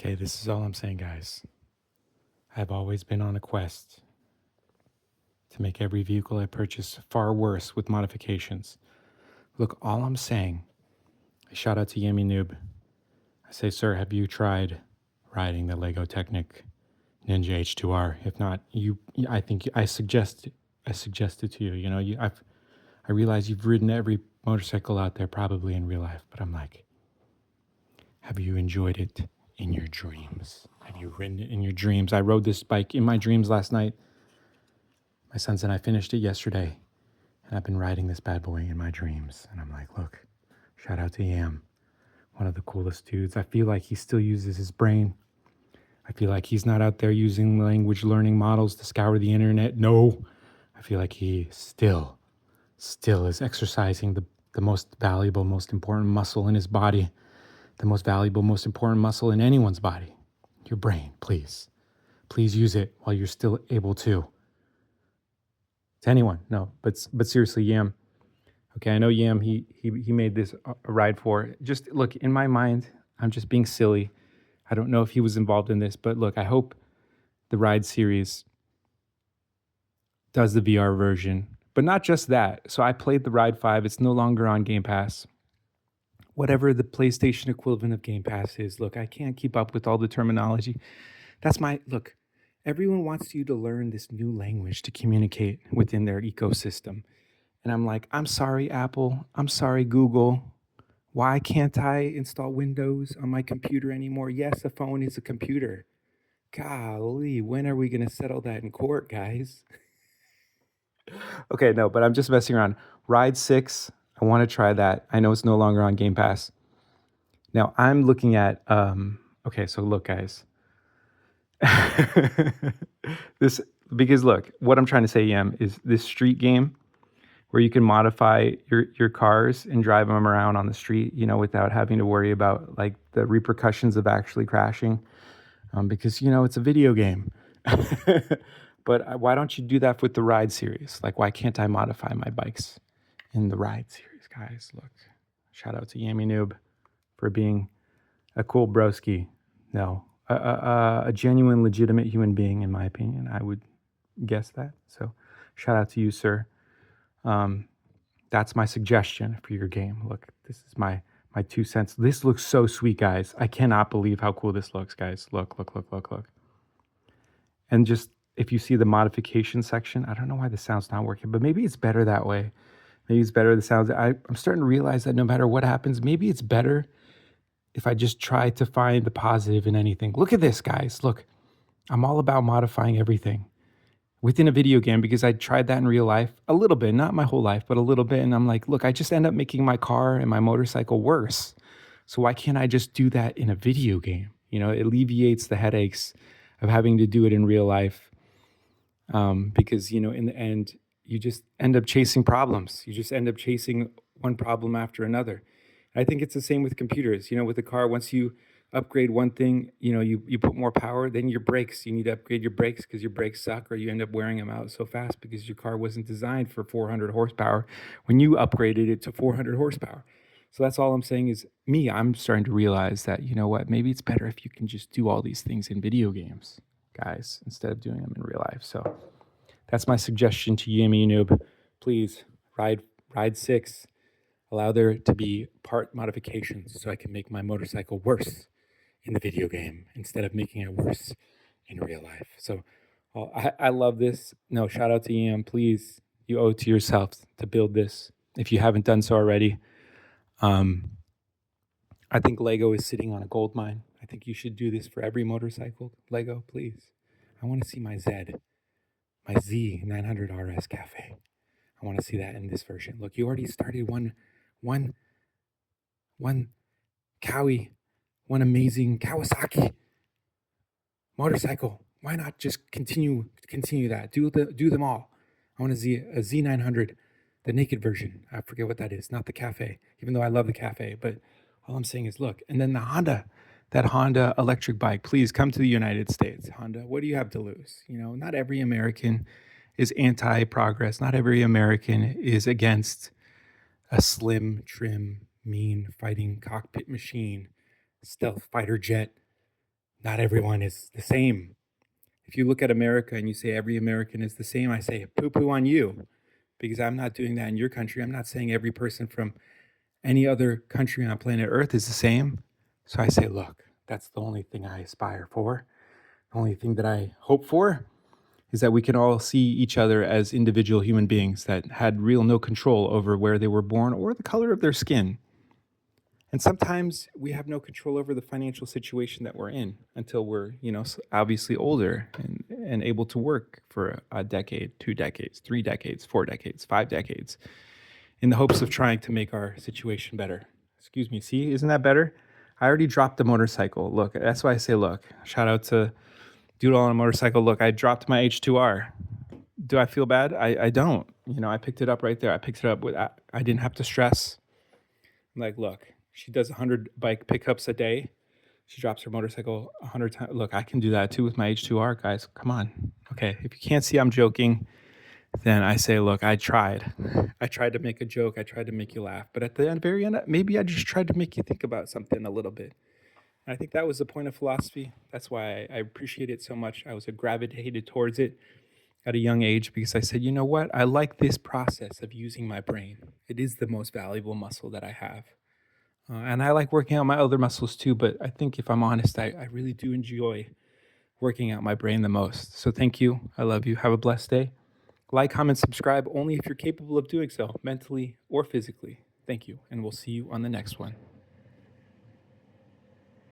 Okay, this is all I'm saying, guys. I've always been on a quest to make every vehicle I purchase far worse with modifications. Look, all I'm saying, I shout out to Yemi Noob. I say, sir, have you tried riding the Lego Technic Ninja H2R? If not, I think I suggest it to you. You know, I realize you've ridden every motorcycle out there probably in real life, but I'm like, have you enjoyed it in your dreams? Have you ridden it in your dreams? I rode this bike in my dreams last night. My sons and I finished it yesterday, and I've been riding this bad boy in my dreams. And I'm like, look, shout out to Yam, one of the coolest dudes. I feel like he still uses his brain. I feel like he's not out there using language learning models to scour the internet. No, I feel like he still is exercising the most valuable, most important muscle in his body, the most valuable, most important muscle in anyone's body. Your brain, please. Please use it while you're still able to. To anyone, no, but seriously, Yam. Okay, I know Yam. He made this a ride for. Just look, in my mind, I'm just being silly. I don't know if he was involved in this, but look, I hope the ride series does the VR version, but not just that. So I played the Ride 5. It's no longer on Game Pass. Whatever the PlayStation equivalent of Game Pass is. Look, I can't keep up with all the terminology. Look, everyone wants you to learn this new language to communicate within their ecosystem. And I'm like, I'm sorry, Apple. I'm sorry, Google. Why can't I install Windows on my computer anymore? Yes, a phone is a computer. Golly, when are we going to settle that in court, guys? Okay, no, but I'm just messing around. Ride 6, I want to try that. I know it's no longer on Game Pass. Now, I'm looking at, okay, so look, guys. This, because look, what I'm trying to say, Yam, is this street game where you can modify your cars and drive them around on the street, you know, without having to worry about like the repercussions of actually crashing, because you know it's a video game. But why don't you do that with the ride series? Like, why can't I modify my bikes in the ride series, guys? Look, shout out to Yami Noob for being a cool broski. No, a genuine, legitimate human being, in my opinion. I would guess that. So, shout out to you, sir. That's my suggestion for your game. Look, this is my 2 cents. This looks so sweet, guys. I cannot believe how cool this looks, guys. Look. And just if you see the modification section, I don't know why the sound's not working, but maybe it's better that way. Maybe it's better the sounds. I'm starting to realize that no matter what happens, maybe it's better if I just try to find the positive in anything. Look at this, guys. Look, I'm all about modifying everything within a video game because I tried that in real life a little bit, not my whole life, but a little bit. And I'm like, look, I just end up making my car and my motorcycle worse. So why can't I just do that in a video game? You know, it alleviates the headaches of having to do it in real life. Because, you know, in the end, you just end up chasing problems. You just end up chasing one problem after another. I think it's the same with computers. You know, with the car, once you upgrade one thing, you know, you put more power, then your brakes, you need to upgrade your brakes because your brakes suck, or you end up wearing them out so fast because your car wasn't designed for 400 horsepower when you upgraded it to 400 horsepower. So that's all I'm saying is I'm starting to realize that, you know what, maybe it's better if you can just do all these things in video games, guys, instead of doing them in real life. So that's my suggestion to you, Yami Noob. Please, ride 6. Allow there to be part modifications so I can make my motorcycle worse in the video game instead of making it worse in real life. So I love this. No, shout out to Ian. Please, you owe it to yourself to build this if you haven't done so already. I think Lego is sitting on a gold mine. I think you should do this for every motorcycle. Lego, please. I want to see my Z900RS Cafe. I want to see that in this version. Look, you already started one amazing Kawasaki motorcycle. Why not just continue that? Do them all. I want a Z900, the naked version. I forget what that is, not the cafe, even though I love the cafe. But all I'm saying is, look, and then that Honda electric bike, please come to the United States. Honda, what do you have to lose? You know, not every American is anti-progress. Not every American is against a slim, trim, mean fighting cockpit machine, stealth fighter jet, Not everyone is the same. If you look at America and you say every American is the same, I say poo poo on you, because I'm not doing that in your country. I'm not saying every person from any other country on planet Earth is the same. So I say, look, that's the only thing I aspire for. The only thing that I hope for is that we can all see each other as individual human beings that had real no control over where they were born or the color of their skin. And sometimes we have no control over the financial situation that we're in until we're, obviously older and able to work for a decade, 2 decades, 3 decades, 4 decades, 5 decades, in the hopes of trying to make our situation better. Excuse me. See, isn't that better? I already dropped the motorcycle. Look, that's why I say, look, shout out to Doodle on a motorcycle. Look, I dropped my H2R. Do I feel bad? I don't. I picked it up right there. I picked it up with, I didn't have to stress. I'm like, look, she does 100 bike pickups a day. She drops her motorcycle 100 times. Look, I can do that too with my H2R, guys. Come on. Okay, if you can't see I'm joking, then I say, look, I tried. I tried to make a joke. I tried to make you laugh. But at the very end, maybe I just tried to make you think about something a little bit. And I think that was the point of philosophy. That's why I appreciate it so much. I was gravitated towards it at a young age because I said, you know what? I like this process of using my brain. It is the most valuable muscle that I have. And I like working out my other muscles too, but I think if I'm honest, I really do enjoy working out my brain the most. So thank you. I love you. Have a blessed day. Like, comment, subscribe only if you're capable of doing so, mentally or physically. Thank you, and we'll see you on the next one.